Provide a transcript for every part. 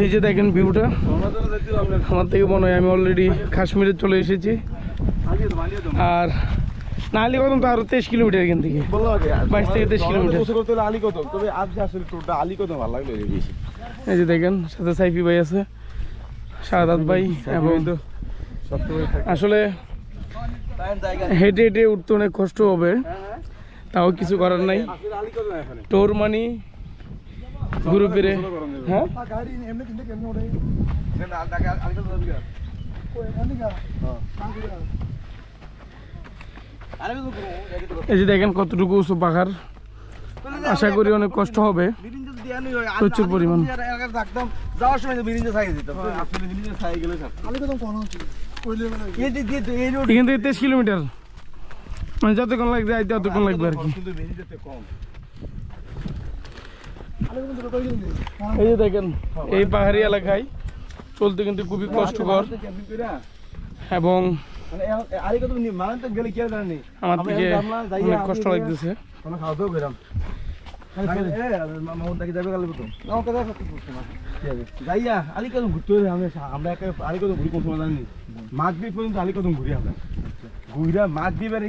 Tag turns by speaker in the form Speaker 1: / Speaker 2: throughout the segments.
Speaker 1: এই যে দেখেন ভিউটা, আমার থেকে মনে হয় আমি অলরেডি কাশ্মীরে চলে এসেছি। আর নালি কদম তো আরো 23 কিলোমিটার এখান থেকে, 22 থেকে 23 কিলোমিটার। এই যে দেখেন সাথে সাইফি ভাই আছে, শাহাদাত ভাই, এবং আসলে হেঁটে হেঁটে উঠতে অনেক কষ্ট হবে, তাও কিছু করার নাই। টোর মানি গ্রুপের হ্যাঁ এই যে দেখেন কতটুকু উঁচু পাহাড়, আশা করি অনেক কষ্ট হবে প্রচুর পরিমাণ। এখান থেকে 23 কিলোমিটার, মানে যতক্ষণ লাগবে যাইতে ততক্ষণ লাগবে আর কি। এই যে দেখেন এই পাহাড়ি এলাকায় চলতে কিন্তু খুবই কষ্টকর, এবং আমার থেকে অনেক কষ্ট লাগতেছে।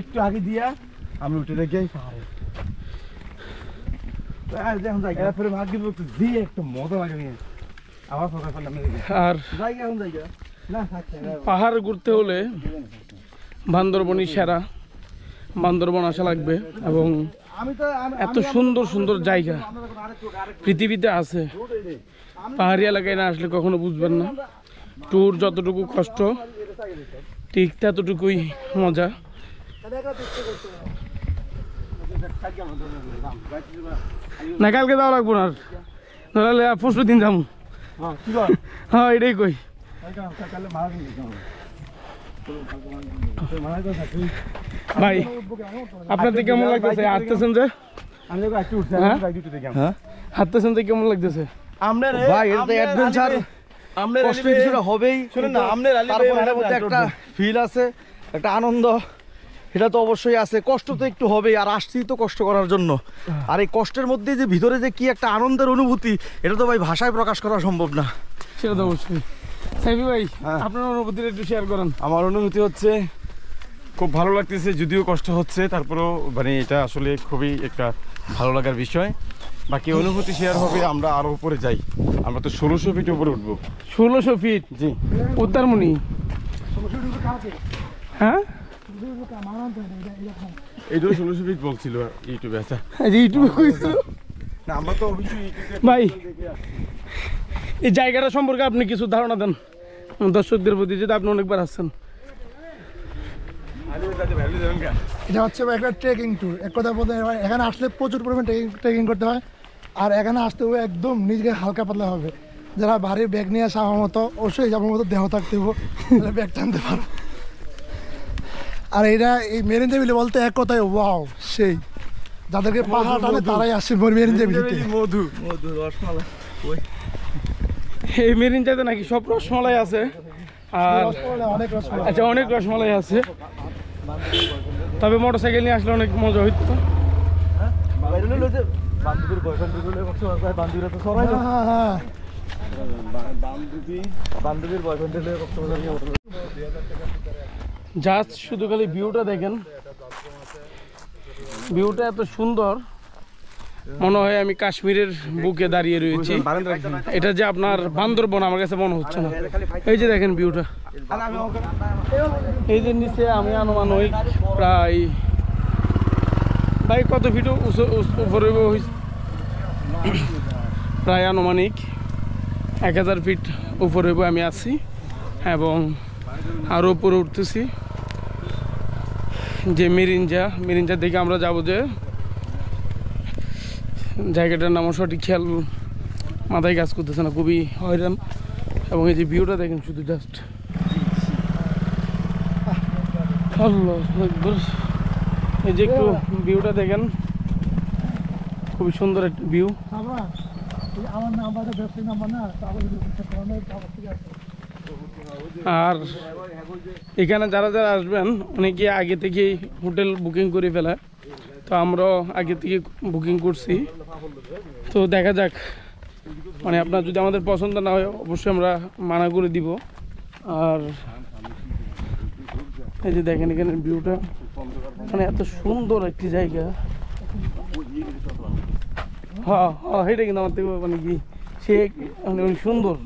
Speaker 2: একটু আগে দিয়া আমরা উঠে দেখি পাহাড়ে
Speaker 1: আর পাহাড় ঘুরতে হলে বান্দরবনই সেরা, বান্দরবন আসা লাগবে। এবং এত সুন্দর সুন্দর জায়গা পৃথিবীতে আছে, পাহাড়ি এলাকায় না আসলে কখনো বুঝবেন না। ট্যুর যতটুকু কষ্ট ঠিক ততটুকুই মজা। না কালকে যাওয়া লাগবো না, নাহলে পরশু দিন যাবো। হ্যাঁ এটাই কই। ভাই আপনাদের কেমন লাগতেছে হাঁটতেছেন যে? হাঁটতেছেন যে কেমন লাগতেছে?
Speaker 2: একটা ফিল আছে, একটা আনন্দ, এটা তো অবশ্যই আছে। কষ্ট তো একটু হবেই, আর আসছি তো কষ্ট করার জন্য। আর এই কষ্টের মধ্যে যে ভিতরে যে কি একটা আনন্দের অনুভূতি, এটা তো ভাই ভাষায় প্রকাশ করা সম্ভব না।
Speaker 1: সেটা তো অবশ্যই। সাইফি ভাই আপনার অনুভূতিটা একটু শেয়ার করেন।
Speaker 3: আমার অনুভূতি হচ্ছে খুব ভালো লাগতেছে, যদিও কষ্ট হচ্ছে, তারপরেও মানে এটা আসলে খুবই একটা ভালো লাগার বিষয়। বাকি অনুভূতি শেয়ার হবে আমরা আরো উপরে যাই, আমরা তো 1600 ফিট উপরে উঠবো।
Speaker 1: 1600 ফিট?
Speaker 3: জি।
Speaker 1: উত্তরমণি? হ্যাঁ
Speaker 3: এটাও 1600 ফিট বলছিল ইউটিউবে। আচ্ছা
Speaker 1: ইউটিউবে কইছিল
Speaker 3: না, আমরা তো অবশ্যই।
Speaker 1: ভাই এই জায়গাটা সম্পর্কে আপনি কিছু ধারণা দেন দর্শকদের প্রতি, যেটা আপনি অনেকবার আসছেন।
Speaker 4: এটা হচ্ছে একটা ট্রেকিং ট্যুর, এক কথা বলতে এখানে আসলে প্রচুর পরিমাণে ট্রেকিং করতে হয়। আর এখানে আসতে হবে একদম নিজেকে হালকা পাতলা হবে। যারা ভারী ব্যাগ নিয়ে আসা আমার মতো, অবশ্যই আমার মতো দেহ থাকতে হবে, ব্যাগ টানতে পারবো। আর এটা এই মেরিন টেবিলে বলতে এক কথায় ওয়াও, সেই যাদেরকে পাহাড় টানে তারাই আসে মেরিন টেবিলে।
Speaker 3: মধু
Speaker 2: মধু রসমালাই,
Speaker 1: এই মেরিনটাতে নাকি সব রসমালাই আছে। আর
Speaker 4: অনেক রসমালাই,
Speaker 1: আচ্ছা অনেক রসমালাই আছে, তবে মোটরসাইকেল নিয়ে আসলে অনেক মজা হইতো। জাস্ট শুধু খালি ভিউটা দেখেন, ভিউটা এত সুন্দর, মনে হয় আমি কাশ্মীরের বুকে দাঁড়িয়ে রয়েছি। এটা যে আপনার বান্দরবন আমার কাছে মনে হচ্ছে না। এই যে দেখেন ভিউটা, এই যে নিচে আমি আনুমানিক প্রায় ভাই কত ফিট উপরে প্রায় আনুমানিক 1000 ফিট উপরে আমি আছি, এবং আরও উপরে উঠতেছি। যে মেরিনজা থেকে আমরা যাব, যে জায়গাটার নামও সঠিক খেয়াল মাথায় কাজ করতেছে না, খুবই হয়রান। এবং এই যে ভিউটা দেখেন শুধু জাস্ট আল্লাহু আকবার। এই যে একটু ভিউটা দেখেন, খুবই সুন্দর একটা ভিউ। আর এখানে যারা যারা আসবেন অনেকে আগে থেকেই হোটেল বুকিং করে ফেলে, তো আমরাও আগে থেকে বুকিং করছি। তো দেখা যাক মানে আপনার যদি আমাদের পছন্দ না হয় অবশ্যই আমরা মানা করে দিব। আর এই যে দেখেন এখানে ভিউটা, মানে এত সুন্দর একটি জায়গা। হ্যাঁ হ্যাঁ, এটা কিন্তু আমার থেকে মানে কি সে মানে অনেক সুন্দর।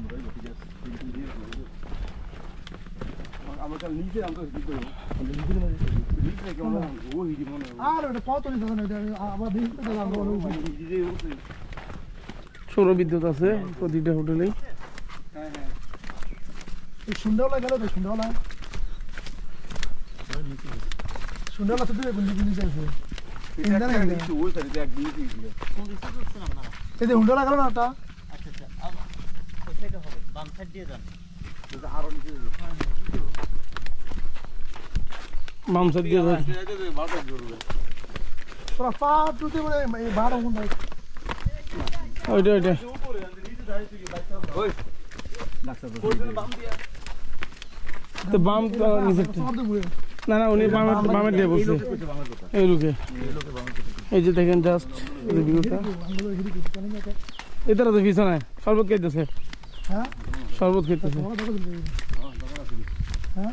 Speaker 4: আর ওটা কত নিতে হবে না, আবার দেখতে তো লাগবে অনেক উপরে।
Speaker 1: সৌর বিদ্যুৎ আছে প্রতিটা হোটেলেই।
Speaker 4: এই সুন্দরলা গেল তো, সুন্দরলা সুন্দরলা তো দুই গুলি গুলি আছে। এই যে হুন্ডলা গেল না ওটা,
Speaker 1: বাম সাইড দিয়ে যাই।
Speaker 4: তোরা পা দুতে মানে এই 12 ঘন্টা
Speaker 1: ওইটা ওইটা তো বাম তো নিচে।
Speaker 4: সব তো ঘুরে
Speaker 1: না না, উনি বামের দিয়ে বলছে এই লুকে। এই যে দেখেন জাস্ট ভিউটা, এটার তো পিছনে শরবত খাইতেছে,
Speaker 4: হ্যাঁ
Speaker 1: শরবত খাইতেছে।
Speaker 4: হ্যাঁ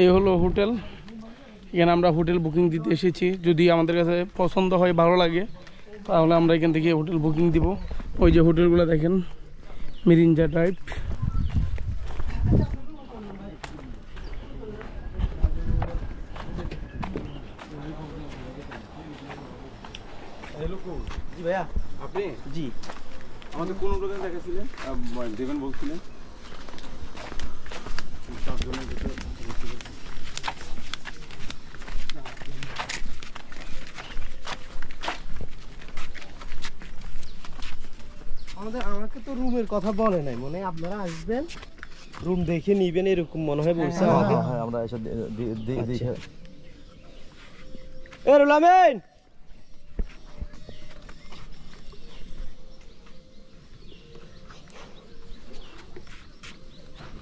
Speaker 1: এই হলো হোটেল। এখানে আমরা হোটেল বুকিং দিতে এসেছি। যদি আমাদের কাছে পছন্দ হয়, ভালো লাগে, তাহলে আমরা এখান থেকে হোটেল বুকিং দিব। ওই যে হোটেলগুলো দেখেন, মিরিঞ্জা ড্রাইভ।
Speaker 3: জি ভাইয়া, আপনি? জি, আমাদের কোন দোকানে দেখাছিলেন, দেবেন বলছিলেন?
Speaker 5: আমাকে তো রুমের কথা বলে নাই, মনে হয় আপনারা আসবেন, রুম দেখে নিবেন এরকম মনে হয় বলছে আমাকে।
Speaker 2: হ্যাঁ, আমরা এসে দেখে
Speaker 5: এ রুল আমিন,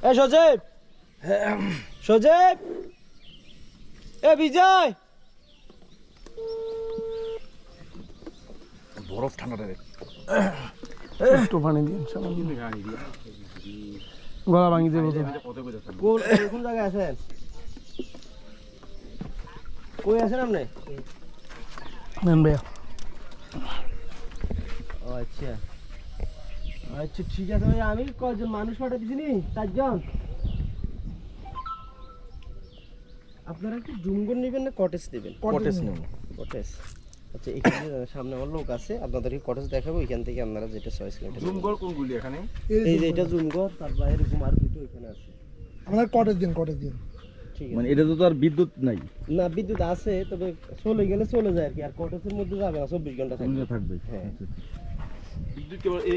Speaker 5: এ সজীব, সজীব, এ বিজয়,
Speaker 2: বরফ ঠান্ডা রে।
Speaker 1: একটু পানি দিন, গলা ভাঙি দেবো তো।
Speaker 5: কোন জায়গায় আছেন? কই আছেন আপনি?
Speaker 1: নেন ভাইয়া।
Speaker 5: ও আচ্ছা আচ্ছা, ঠিক আছে ভাই, আমি কয়জন মানুষ পাঠাচ্ছি নি, 4 জন। আপনারা কি জুমগর নেবেন না কটেজ নেবেন?
Speaker 2: কটেজ নেব।
Speaker 5: কটেজ, আচ্ছা। এখানে সামনে আমার লোক আছে, আপনাদেরকে কটেজ দেখাবো, এখান থেকে আপনারা যেটা চয়েস করেন।
Speaker 3: জুমগড় কোনগুলি এখানে?
Speaker 5: এই যে এটা জুমগর, তারপর এরকম আর দুটো এখানে আছে।
Speaker 4: আমরা কটেজ দিন, কটেজ দিন।
Speaker 5: ঠিক
Speaker 2: মানে
Speaker 5: আছে,
Speaker 2: এটা তো আর বিদ্যুৎ নাই,
Speaker 5: না বিদ্যুৎ আছে, তবে চলে গেলে চলে যায় আর কি। আর কটেজের মধ্যে যাবে না, 24 ঘন্টা থাকবে।
Speaker 2: থাকবে।
Speaker 5: হ্যাঁ
Speaker 3: বিদ্যুৎ কেবল এই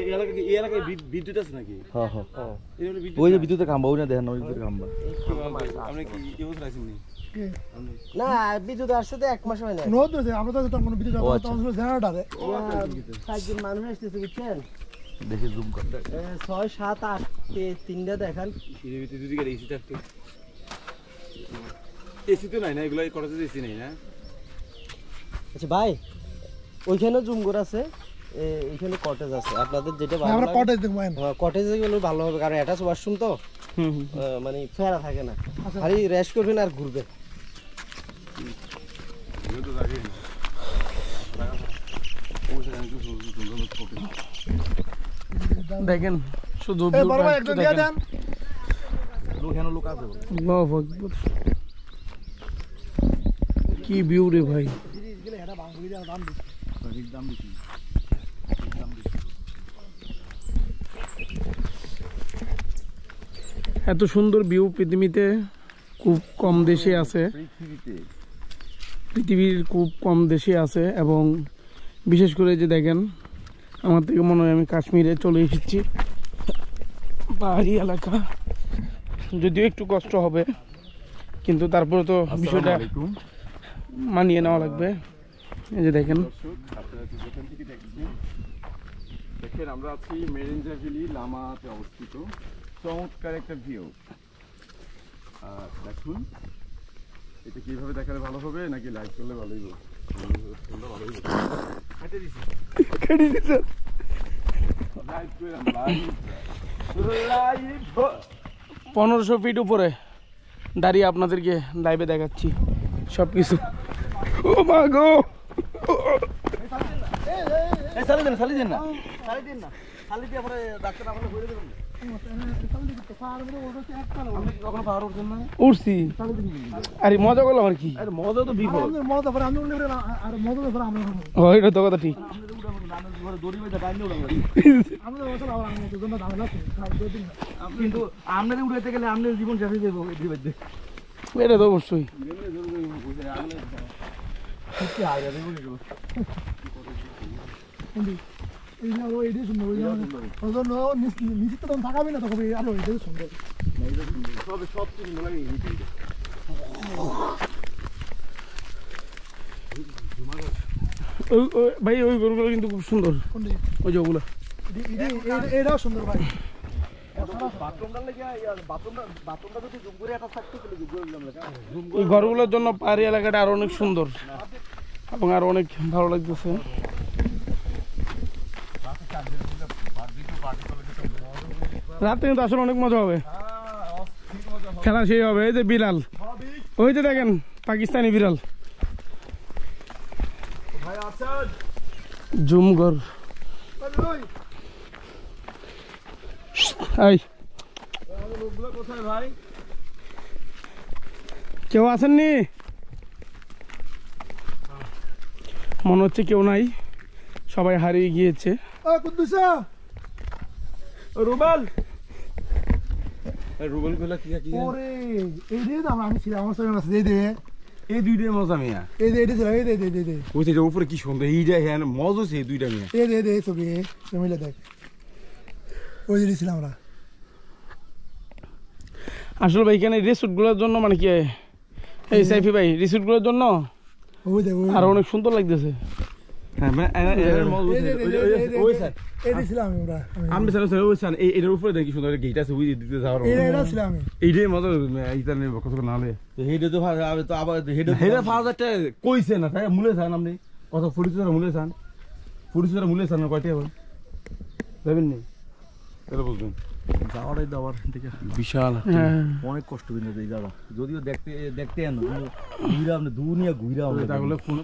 Speaker 3: এলাকায় বিদ্যুৎ আছে নাকি?
Speaker 2: হ্যাঁ হ্যাঁ,
Speaker 5: হ্যাঁ,
Speaker 3: এই হলো বিদ্যুৎ
Speaker 2: ওই যে বিদ্যুতের খাম্বা, ওই না দেখেন না, ওই বিদ্যুতের খাম্বা।
Speaker 3: আপনি কি কেউ চাইছেন নি?
Speaker 5: না বিদ্যুৎ আসছে তো 1 মাস হয় না।
Speaker 4: নদ আছে, আমরা তো তখন কোনো বিদ্যুৎ
Speaker 2: ও আচ্ছা।
Speaker 4: জেনারেটারে
Speaker 5: 4 জন মানুষ আসতেছে বুঝছেন।
Speaker 2: দেখি জুম কর।
Speaker 5: 6, 7, 8 তিনটা দেখান।
Speaker 3: এর ভিতরে দুদিকে এসি থাকতো। এসি তো নাই না, এগুলো করাতে এসি নাই না।
Speaker 5: আচ্ছা ভাই, ওইখানে জুমগর আছে, এইখানে কটেজ আছে, আপনাদের যেটা ভালো
Speaker 4: আমরা
Speaker 5: লাগে।
Speaker 4: কটেজ দেখবো।
Speaker 5: হ্যাঁ, কটেজে গেলে ভালো হবে, কারণ অ্যাটাচ ওয়াশরুম তো, মানে ফেরা থাকে না, খালি রেস্ট করবেন আর ঘুরবেন।
Speaker 3: এগুলো তো জায়গায় নেই।
Speaker 1: দেখেন শুধু
Speaker 4: এই বড় ভাই
Speaker 1: viewটা
Speaker 4: একজন
Speaker 1: একটু
Speaker 4: দিয়ে
Speaker 1: দেখেন।
Speaker 4: দেন।
Speaker 2: লোক এখানে লোক আছে।
Speaker 1: আল্লাহু আকবার, কি ভিউ রে ভাই। এত সুন্দর ভিউ পৃথিবীতে খুব কম দেশে আছে, পৃথিবীর খুব কম দেশে আছে। এবং বিশেষ করে যে দেখেন, আমার থেকে মনে হয় আমি কাশ্মীরে চলে এসেছি। পাহাড়ি এলাকা, যদিও একটু কষ্ট হবে, কিন্তু তারপরে তো বিষয়টা মানিয়ে নেওয়া লাগবে। এই যে দেখেন,
Speaker 3: দেখেন আমরা আছি মেরিঞ্জা ভ্যালি লামাতে অবস্থিত, চমৎকার একটা ভিউ। দেখুন এটা কিভাবে দেখালে ভালো হবে নাকি লাইভ করলে ভালোই হবে?
Speaker 1: কেটে দিছে।
Speaker 3: লাইভ করলাম, লাইভ
Speaker 1: 1500 ফিট উপরে দাঁড়িয়ে আপনাদেরকে লাইভে দেখাচ্ছি সব কিছু। ও মা গো,
Speaker 2: সালি দেন না সালি দিয়ে পরে ডাক্তার আপনাকে ঘুরে দেবেন। আপনি কি কখনো পাহাড় উঠছেন না?
Speaker 1: উঠছি। আরে মজা করলাম আর কি।
Speaker 2: আরে মজা তো বিপদ।
Speaker 4: মজা করে আমি উঠলে আর মজা করে আমরা
Speaker 1: ও এটা তো কথা ঠিক।
Speaker 2: দড়ি বেঁধে টাইম উঠাবো
Speaker 4: আমরা বছর আবার আমি জন্য ঝামেলা আছে
Speaker 2: কিন্তু আপনাদের উঠাইতে গেলে আপনার জীবন শেষ হয়ে যাবো।
Speaker 1: এটা তো অবশ্যই।
Speaker 4: এইটাই সুন্দর ওই জন্য নিশ্চিত তখন থাকাবি না তখন আরো এইটাই সুন্দর।
Speaker 1: ভাই ওই গরুগুলো কিন্তু খুব সুন্দর,
Speaker 4: কোনটি
Speaker 1: ওই যে ওগুলো।
Speaker 4: এটাও সুন্দর ভাই।
Speaker 1: এই ঘরগুলোর জন্য পাহাড়ি এলাকাটা আরো অনেক সুন্দর এবং আরো অনেক ভালো লাগতেছে। রাতে কিন্তু আসলে অনেক মজা হবে, খেলা সেই হবে। এই যে বিড়াল, ওই যে দেখেন পাকিস্তানি বিড়াল, জুমগর। এই
Speaker 2: কোথায় ভাই?
Speaker 1: কেউ আসেননি? মনে হচ্ছে কেউ নাই, সবাই হারিয়ে গিয়েছে।
Speaker 4: কুদ্দুসা
Speaker 2: রুবেল
Speaker 3: রুবেল গুলা কি কি
Speaker 4: ওরে এই দিয়ে তো আমি ছিলাম আমার সঙ্গে আছে এই দিয়ে
Speaker 3: এই দুইটাই মজা মিয়া।
Speaker 4: এই দিয়ে ছিল এই দে
Speaker 3: ওই যে উপরে কি সুন্দর, এইটা হ্যাঁ মজা হচ্ছে এই দুইটা মিয়া।
Speaker 4: এই দে ছবি মিলে দেখ ওই দিয়ে ছিলাম আমরা।
Speaker 1: আসলে ভাই এখানে রিসোর্টগুলোর জন্য মানে কি এই সাইফি ভাই রিসোর্টগুলোর জন্য
Speaker 4: ওই দে
Speaker 1: আরো অনেক সুন্দর লাগতেছে।
Speaker 3: হ্যাঁ মানে মজা হচ্ছে ওই স্যার
Speaker 4: এই দিয়ে ছিলাম আমরা
Speaker 3: আমি স্যার ওই স্যার এটার উপরে দেখি সুন্দর গেট আছে, ওই দিতে যাওয়ার
Speaker 4: এটা ছিলাম আমি
Speaker 3: এইটাই মজা এইটা নেই কত না হলে
Speaker 2: হেডে তো আমি তো আবার হেডে
Speaker 3: হেরা 5000 কইছে না তাই মূলে চান আপনি কত পরিচয় মূলে চান, পরিচয় মূলে চান কয়টা হবে যাবেন নি এটা বুঝবেন।
Speaker 2: যাওয়াটাই দাবার থেকে
Speaker 3: বিশাল
Speaker 1: হ্যাঁ
Speaker 2: অনেক কষ্ট কিন্তু এই জায়গা যদিও দেখতে দেখতে এনো কিন্তু ঘুরে আপনি দুনিয়া ঘুরে আমরা
Speaker 3: তাহলে ফোন